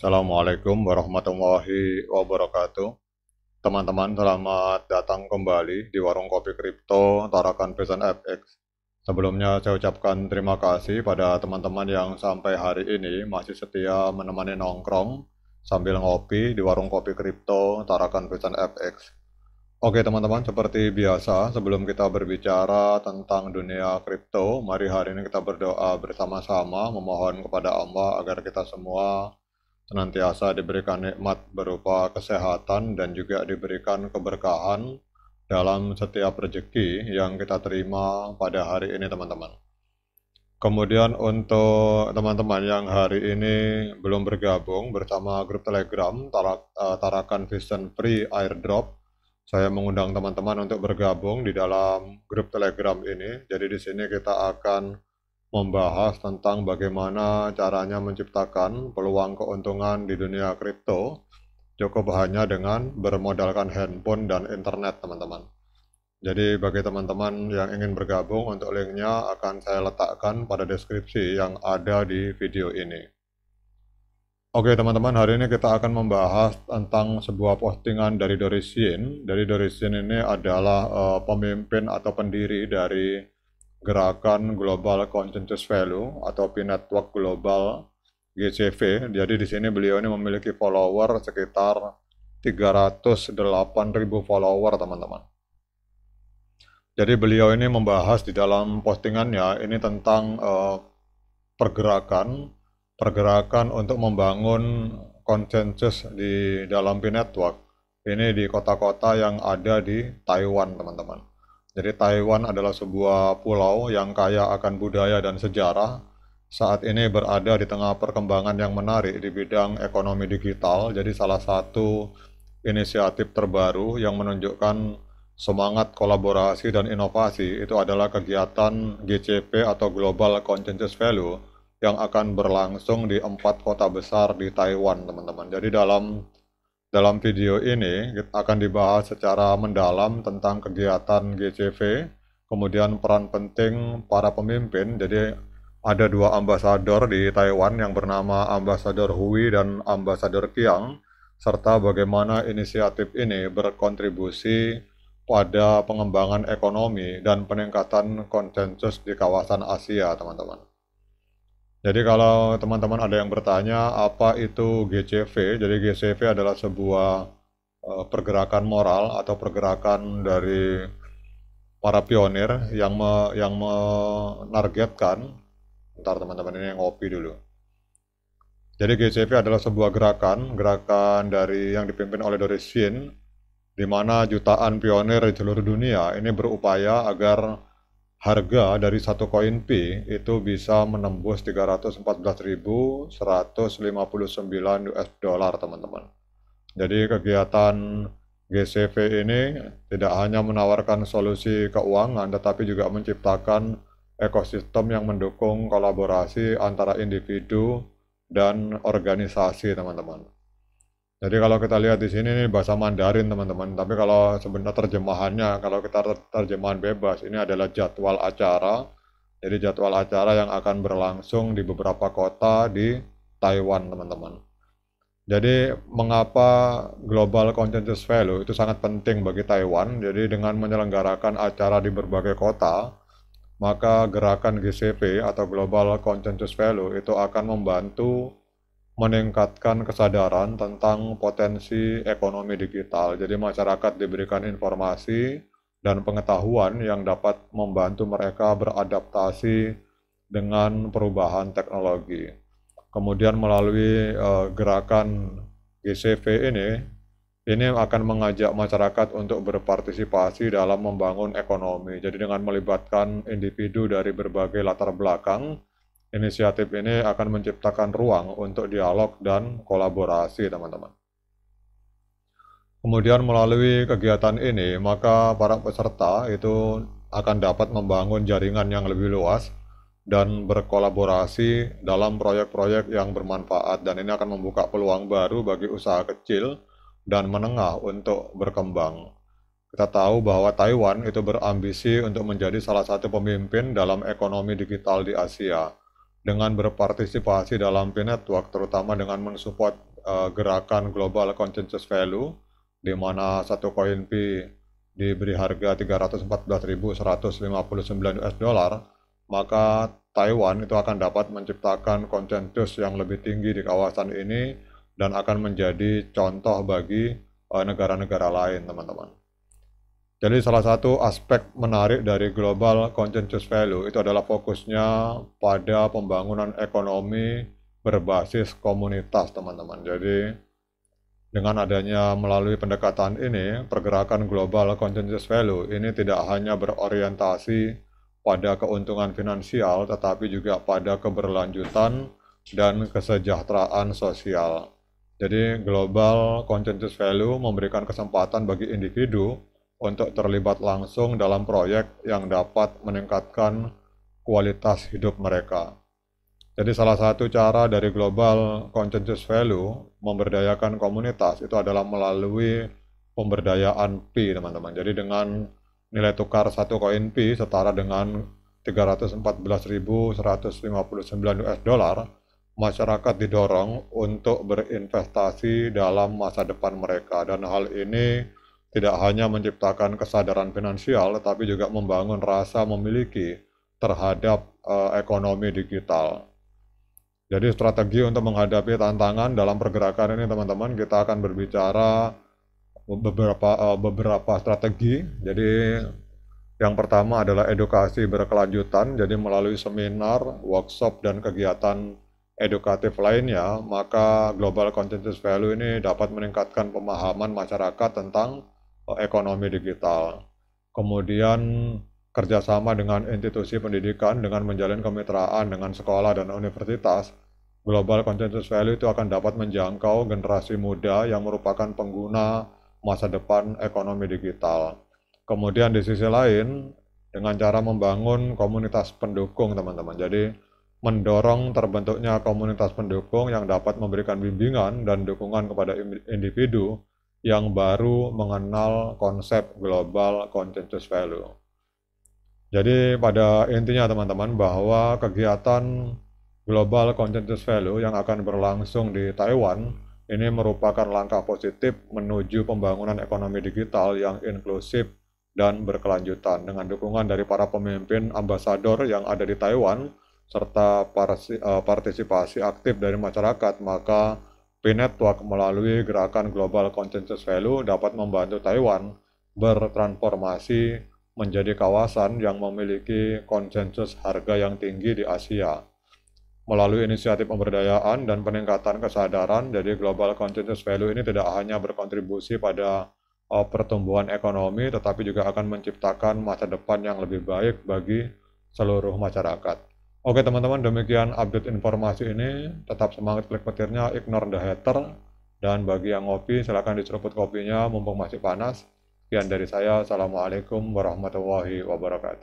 Assalamualaikum warahmatullahi wabarakatuh. Teman-teman, selamat datang kembali di Warung Kopi Kripto Tarakan Pesan FX. Sebelumnya saya ucapkan terima kasih pada teman-teman yang sampai hari ini masih setia menemani nongkrong sambil ngopi di Warung Kopi Kripto Tarakan Pesan FX. Oke teman-teman, seperti biasa sebelum kita berbicara tentang dunia kripto, mari hari ini kita berdoa bersama-sama memohon kepada Allah agar kita semua senantiasa diberikan nikmat berupa kesehatan dan juga diberikan keberkahan dalam setiap rezeki yang kita terima pada hari ini teman-teman. Kemudian untuk teman-teman yang hari ini belum bergabung bersama grup Telegram Tarakan Vision Free Airdrop, saya mengundang teman-teman untuk bergabung di dalam grup Telegram ini. Jadi di sini kita akan membahas tentang bagaimana caranya menciptakan peluang keuntungan di dunia kripto cukup hanya dengan bermodalkan handphone dan internet teman-teman. Jadi bagi teman-teman yang ingin bergabung, untuk linknya akan saya letakkan pada deskripsi yang ada di video ini. Oke teman-teman, hari ini kita akan membahas tentang sebuah postingan dari Doris Yin. Dari Doris Yin ini adalah pemimpin atau pendiri dari Gerakan Global Consensus Value atau P-Network Global GCV. Jadi di sini beliau ini memiliki follower sekitar 308.000 follower teman-teman. Jadi beliau ini membahas di dalam postingannya ini tentang pergerakan untuk membangun konsensus di dalam P-Network. Ini di kota-kota yang ada di Taiwan teman-teman. Jadi Taiwan adalah sebuah pulau yang kaya akan budaya dan sejarah. Saat ini berada di tengah perkembangan yang menarik di bidang ekonomi digital. Jadi salah satu inisiatif terbaru yang menunjukkan semangat kolaborasi dan inovasi itu adalah kegiatan GCV atau Global Consensus Value yang akan berlangsung di 4 kota besar di Taiwan teman-teman. Jadi dalam video ini akan dibahas secara mendalam tentang kegiatan GCV, kemudian peran penting para pemimpin. Jadi ada 2 ambasador di Taiwan yang bernama Ambasador Hui dan Ambasador Qiang, serta bagaimana inisiatif ini berkontribusi pada pengembangan ekonomi dan peningkatan konsensus di kawasan Asia teman-teman. Jadi kalau teman-teman ada yang bertanya apa itu GCV, jadi GCV adalah sebuah pergerakan moral atau pergerakan dari para pionir yang menargetkan, bentar teman-teman ini ngopi dulu. Jadi GCV adalah sebuah gerakan dari yang dipimpin oleh Doris Yin, di mana jutaan pionir di seluruh dunia ini berupaya agar harga dari satu koin P itu bisa menembus 314.159 US dollar teman-teman. Jadi kegiatan GCV ini tidak hanya menawarkan solusi keuangan tetapi juga menciptakan ekosistem yang mendukung kolaborasi antara individu dan organisasi teman-teman. Jadi kalau kita lihat di sini ini bahasa Mandarin teman-teman, tapi kalau sebenarnya terjemahannya, kalau kita terjemahan bebas, ini adalah jadwal acara. Jadi jadwal acara yang akan berlangsung di beberapa kota di Taiwan teman-teman. Jadi mengapa Global Consensus Value itu sangat penting bagi Taiwan? Jadi dengan menyelenggarakan acara di berbagai kota, maka gerakan GCV atau Global Consensus Value itu akan membantu meningkatkan kesadaran tentang potensi ekonomi digital. Jadi masyarakat diberikan informasi dan pengetahuan yang dapat membantu mereka beradaptasi dengan perubahan teknologi. Kemudian melalui gerakan GCV ini akan mengajak masyarakat untuk berpartisipasi dalam membangun ekonomi. Jadi dengan melibatkan individu dari berbagai latar belakang, inisiatif ini akan menciptakan ruang untuk dialog dan kolaborasi, teman-teman. Kemudian melalui kegiatan ini, maka para peserta itu akan dapat membangun jaringan yang lebih luas dan berkolaborasi dalam proyek-proyek yang bermanfaat, dan ini akan membuka peluang baru bagi usaha kecil dan menengah untuk berkembang. Kita tahu bahwa Taiwan itu berambisi untuk menjadi salah satu pemimpin dalam ekonomi digital di Asia. dengan berpartisipasi dalam P-Network, terutama dengan mensupport gerakan Global Consensus Value, di mana satu koin P diberi harga 314.159 US dollar, maka Taiwan itu akan dapat menciptakan konsensus yang lebih tinggi di kawasan ini dan akan menjadi contoh bagi negara-negara lain, teman-teman. Jadi salah satu aspek menarik dari Global Consensus Value itu adalah fokusnya pada pembangunan ekonomi berbasis komunitas, teman-teman. Jadi dengan adanya melalui pendekatan ini, pergerakan Global Consensus Value ini tidak hanya berorientasi pada keuntungan finansial, tetapi juga pada keberlanjutan dan kesejahteraan sosial. Jadi Global Consensus Value memberikan kesempatan bagi individu untuk terlibat langsung dalam proyek yang dapat meningkatkan kualitas hidup mereka. Jadi salah satu cara dari Global Consensus Value memberdayakan komunitas itu adalah melalui pemberdayaan P, teman-teman. Jadi dengan nilai tukar satu koin P setara dengan 314.159 US dollar, masyarakat didorong untuk berinvestasi dalam masa depan mereka, dan hal ini tidak hanya menciptakan kesadaran finansial, tetapi juga membangun rasa memiliki terhadap ekonomi digital. Jadi strategi untuk menghadapi tantangan dalam pergerakan ini, teman-teman, kita akan berbicara beberapa strategi. Jadi yang pertama adalah edukasi berkelanjutan, jadi melalui seminar, workshop, dan kegiatan edukatif lainnya, maka Global Consensus Value ini dapat meningkatkan pemahaman masyarakat tentang ekonomi digital. Kemudian kerjasama dengan institusi pendidikan dengan menjalin kemitraan dengan sekolah dan universitas, Global Consensus Value itu akan dapat menjangkau generasi muda yang merupakan pengguna masa depan ekonomi digital. Kemudian di sisi lain, dengan cara membangun komunitas pendukung, teman-teman. Jadi mendorong terbentuknya komunitas pendukung yang dapat memberikan bimbingan dan dukungan kepada individu yang baru mengenal konsep Global Consensus Value. Jadi pada intinya, teman-teman, bahwa kegiatan Global Consensus Value yang akan berlangsung di Taiwan ini merupakan langkah positif menuju pembangunan ekonomi digital yang inklusif dan berkelanjutan. Dengan dukungan dari para pemimpin ambasador yang ada di Taiwan serta partisipasi aktif dari masyarakat, maka P-Network melalui gerakan Global Consensus Value dapat membantu Taiwan bertransformasi menjadi kawasan yang memiliki konsensus harga yang tinggi di Asia. Melalui inisiatif pemberdayaan dan peningkatan kesadaran, jadi Global Consensus Value ini tidak hanya berkontribusi pada pertumbuhan ekonomi, tetapi juga akan menciptakan masa depan yang lebih baik bagi seluruh masyarakat. Oke, teman-teman, demikian update informasi ini. Tetap semangat klik petirnya, ignore the hater. Dan bagi yang ngopi, silahkan diseruput kopinya mumpung masih panas. Sekian dari saya. Assalamualaikum warahmatullahi wabarakatuh.